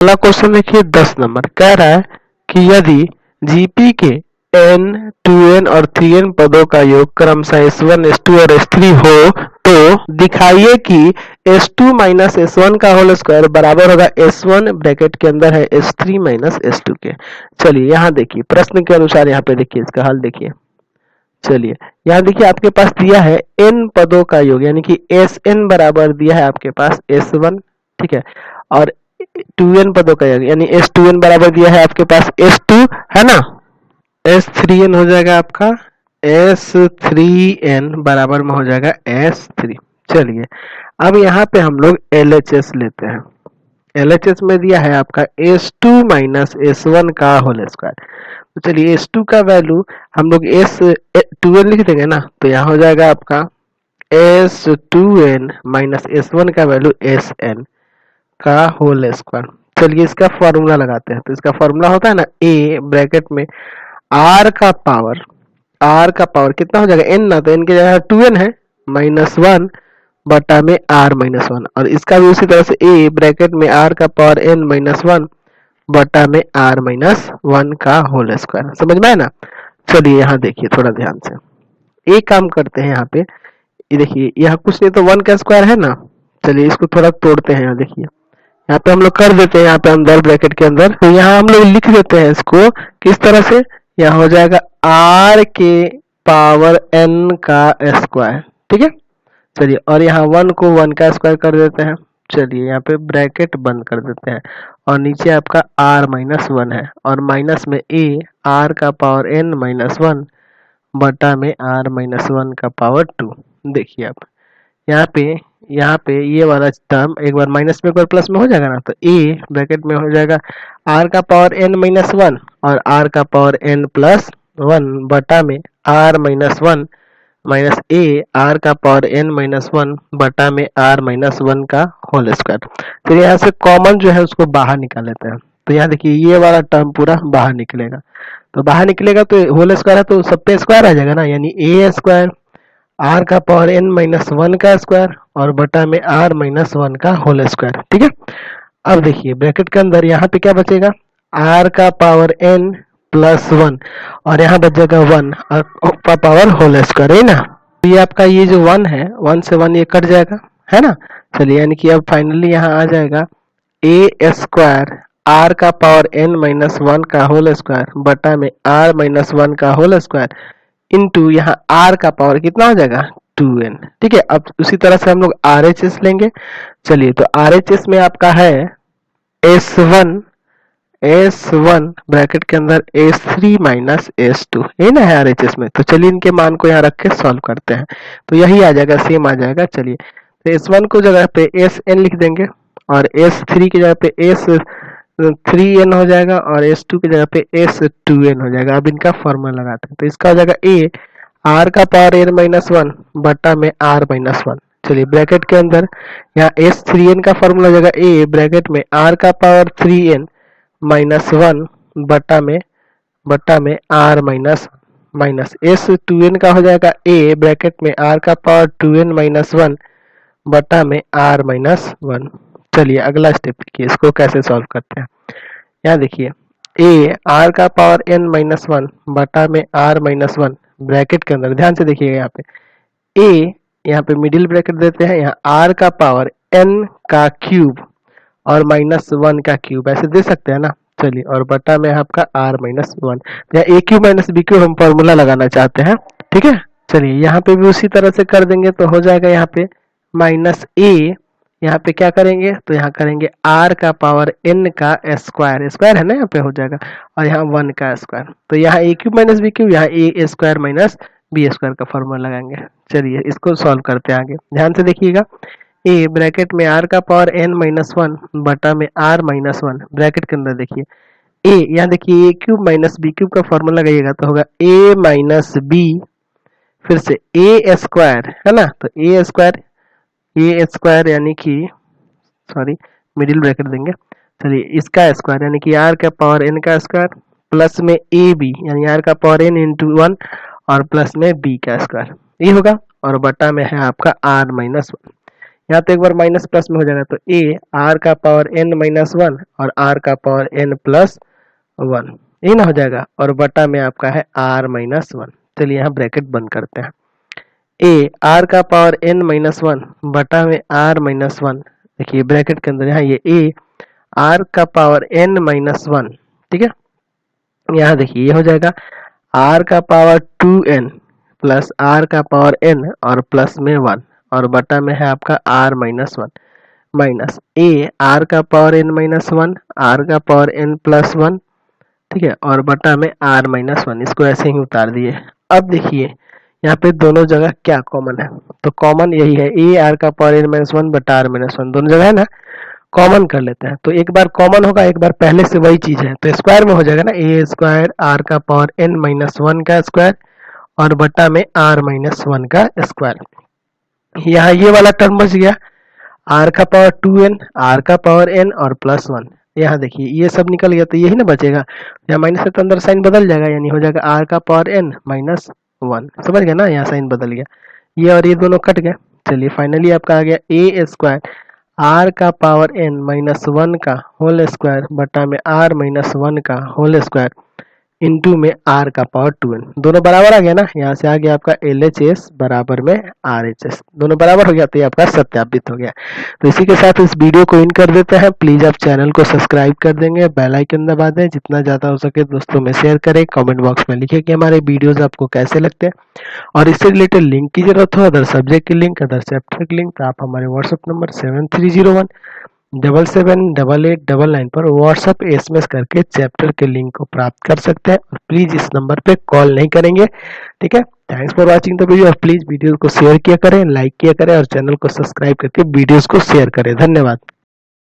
अगला क्वेश्चन देखिए 10 नंबर कह रहा है कि यदि जीपी के n 2n और 3n पदों का योग क्रमशः s1 s2 और s3 हो तो दिखाइए कि s2 माइनस s1 का होल स्क्वायर बराबर होगा s1 ब्रैकेट के अंदर है s3 माइनस s2 के। चलिए यहाँ देखिए प्रश्न के अनुसार यहाँ पे देखिए इसका हल देखिए। चलिए यहाँ देखिए आपके पास दिया है n पदों का योग यानी कि sn बराबर दिया है आपके पास s1, ठीक है, और 2n पदों का योग यानी s2n बराबर दिया है आपके पास s2, है ना। s3n हो जाएगा आपका s3n बराबर में हो जाएगा s3। चलिए अब यहाँ पे हम लोग LHS लेते हैं। LHS में दिया है आपका s2 माइनस s1 का होल स्क्वायर। तो चलिए s2 का वैल्यू हम लोग s2n लिख देंगे ना, तो यहाँ हो जाएगा आपका s2n माइनस s1 का वैल्यू sn का होल स्क्वायर। चलिए इसका फॉर्मूला लगाते हैं। तो इसका फॉर्मूला होता है ना a ब्रैकेट में r का पावर कितना हो जाएगा n ना, तो n की जगह 2n है माइनस 1 बटा में r माइनस 1, और इसका भी उसी तरह से a ब्रैकेट में r का पावर n माइनस 1 बटा में r माइनस 1 का होल स्क्वायर। समझ में आया ना। चलिए यहाँ देखिए थोड़ा ध्यान से एक काम करते हैं। यहाँ पे ये देखिए यहाँ कुछ नहीं तो 1 का स्क्वायर है ना। चलिए इसको थोड़ा तोड़ते हैं। यहाँ देखिए यहाँ पे हम लोग कर देते हैं यहाँ पे अंदर ब्रैकेट के अंदर, तो यहाँ हम लोग लिख देते हैं इसको किस तरह से, यहाँ हो जाएगा r के पावर n का स्क्वायर, ठीक है। चलिए और यहाँ 1 को 1 का स्क्वायर कर देते हैं। चलिए यहाँ पे ब्रैकेट बंद कर देते हैं और नीचे आपका r माइनस 1 है और माइनस में a r का पावर n माइनस 1 बटा में r माइनस 1 का पावर 2। देखिए आप यहाँ पे ये वाला टर्म एक बार माइनस में एक बार प्लस में हो जाएगा ना, तो a ब्रैकेट में हो जाएगा r का पावर n माइनस 1 और r का पावर n प्लस 1 बटा में r minus 1 minus a r का पावर n माइनस 1 बटा में r माइनस 1 का होल स्क्वायर। तो यहाँ से कॉमन जो है उसको बाहर निकाल लेते हैं। तो यहाँ देखिए ये वाला टर्म पूरा बाहर निकलेगा, तो बाहर निकलेगा तो होल स्क्वायर है तो सब पे स्क्वायर आ जाएगा ना, यानी a स्क्वायर r का पावर n माइनस 1 का स्क्वायर और बटा में r माइनस 1 का होल स्क्वायर, ठीक है। अब देखिए ब्रैकेट के अंदर यहाँ पे क्या बचेगा, r का पावर n प्लस 1 और यहाँ बच जाएगा 1 और का पावर होल स्क्वायर, है ना। तो ये आपका ये जो 1 है 1 से 1 ये कट जाएगा, है ना। चलिए यानी कि अब फाइनली यहाँ आ जाएगा a स्क्वायर r का पावर n माइनस 1 का होल स्क्वायर बटा में r माइनस 1 का होल स्क्वायर इंटू यहाँ r का पावर कितना हो जाएगा 2n, ठीक है। अब उसी तरह से हम लोग RHS लेंगे। चलिए तो RHS में आपका है S1 ब्रैकेट के अंदर S3 माइनस S2, ये ना है RHS में। तो चलिए इनके मान को यहाँ रख के सॉल्व करते हैं, तो यही आ जाएगा, सेम आ जाएगा। चलिए तो S1 को जगह पे Sn लिख देंगे और S3 की जगह पे S3n हो जाएगा और S2 की जगह पे S2n हो जाएगा। अब इनका फॉर्मूला लगाते हैं, तो इसका हो जाएगा a r का पावर n माइनस 1 बटा में r माइनस 1। चलिए ब्रैकेट के अंदर यहाँ S3n का फॉर्मूला हो जाएगा a ब्रैकेट में r का पावर 3n माइनस 1 बटा में r माइनस S2n का हो जाएगा a ब्रैकेट में r का पावर 2n माइनस 1 बटा में r माइनस 1। चलिए अगला स्टेप देखिए इसको कैसे सॉल्व करते हैं। यहाँ देखिए a r का पावर n माइनस 1 बटा में r माइनस 1 ब्रैकेट के अंदर, ध्यान से देखिएगा यहाँ पे a, यहाँ पे मिडिल ब्रैकेट देते हैं, यहाँ r का पावर n का क्यूब और माइनस 1 का क्यूब ऐसे दे सकते हैं ना। चलिए और बटा में आपका r माइनस 1, यहाँ a cube minus b cube हम फॉर्मूला लगाना चाहते हैं, ठीक है। चलिए यहाँ पे भी उसी तरह से कर देंगे तो हो जाएगा यहाँ पे माइनस a, यहाँ पे क्या करेंगे तो यहाँ करेंगे r का पावर n का स्क्वायर है ना, यहाँ पे हो जाएगा और यहाँ 1 का स्क्वायर, तो यहाँ a cube minus b cube, यहाँ a square minus b square का फॉर्मूला लगाएंगे। चलिए इसको सॉल्व करते हैं आगे, ध्यान से देखिएगा a ब्रैकेट में r का पावर n माइनस 1 बटा में r माइनस 1 ब्रैकेट के अंदर देखिए a, यहाँ देखिए a cube minus b cube का फॉर्मूला लगाइएगा तो होगा a माइनस b फिर से a स्क्वायर, है ना। तो a स्क्वायर यानी कि सॉरी मिडिल ब्रैकेट देंगे। चलिए इसका स्क्वायर यानी कि r का पावर n का स्क्वायर प्लस में a b यानी r का पावर n इंटू 1 और प्लस में b का स्क्वायर, ये होगा और बटा में है आपका r माइनस 1। यहाँ तो एक बार माइनस प्लस में हो जाएगा, तो ए आर का पावर एन माइनस वन और आर का पावर एन प्लस वन, यही ना हो जाएगा, और बटा में आपका है आर माइनस वन। चलिए यहाँ ब्रैकेट बंद करते हैं। ए आर का पावर एन माइनस वन बटा में आर माइनस वन, देखिए ब्रैकेट के अंदर यहाँ ये ए आर का पावर एन माइनस वन, ठीक है। यहाँ देखिए ये हो जाएगा आर का power two N plus R का पावर एन और प्लस में वन, और बटा में है आपका R minus one, minus A R का power N minus one R का पावर एन प्लस वन, ठीक है, और बटा में आर माइनस वन। इसको ऐसे ही उतार दिए। अब देखिए यहाँ पे दोनों जगह क्या कॉमन है, तो कॉमन यही है ए आर का पावर एन माइनस वन बटा आर माइनस वन, दोनों जगह है ना, कॉमन कर लेते हैं। तो एक बार कॉमन होगा, एक बार पहले से वही चीज है, तो स्क्वायर में हो जाएगा ना, ए स्क्वायर आर का पावर एन माइनस वन का स्क्वायर और बटा में आर माइनस वन का स्क्वायर। यहाँ ये वाला टर्म बच गया, आर का पावर टू एन आर का पावर एन और प्लस वन। यहाँ देखिए ये सब निकल गया, तो यही ना बचेगा, यहाँ माइनस है तो अंदर साइन बदल जाएगा, यानी हो जाएगा आर का पावर एन माइनस वन, समझ गया ना, यहाँ साइन बदल गया, ये और ये दोनों कट गए। चलिए फाइनली आपका आ गया ए स्क्वायर आर का पावर एन माइनस वन का होल स्क्वायर बटा में आर माइनस वन का होल स्क्वायर इंटू में आर का पावर टू एन, दोनों बराबर आ गया ना, यहाँ से आ गया आपका एल एच एस बराबर में आर एच एस, दोनों बराबर हो गया, तो ये आपका सत्यापित हो गया। तो इसी के साथ इस वीडियो को इन कर देते हैं। प्लीज आप चैनल को सब्सक्राइब कर देंगे, बेल आइकन दबा दें, जितना ज्यादा हो सके दोस्तों में शेयर करें, कमेंट बॉक्स में लिखें कि हमारे वीडियोज आपको कैसे लगते हैं, और इससे रिलेटेड लिंक की जरूरत हो, अदर सब्जेक्ट की लिंक, अदर चैप्टर की लिंक, तो आप हमारे व्हाट्सएप नंबर 7301 पर व्हाट्सएप एसएमएस करके चैप्टर के लिंक को प्राप्त कर सकते हैं, और प्लीज इस नंबर पे कॉल नहीं करेंगे, ठीक है। Thanks for watching the video, और प्लीज वीडियो को शेयर किया करें, लाइक किया करें, और चैनल को सब्सक्राइब करके वीडियोस को शेयर करें। धन्यवाद।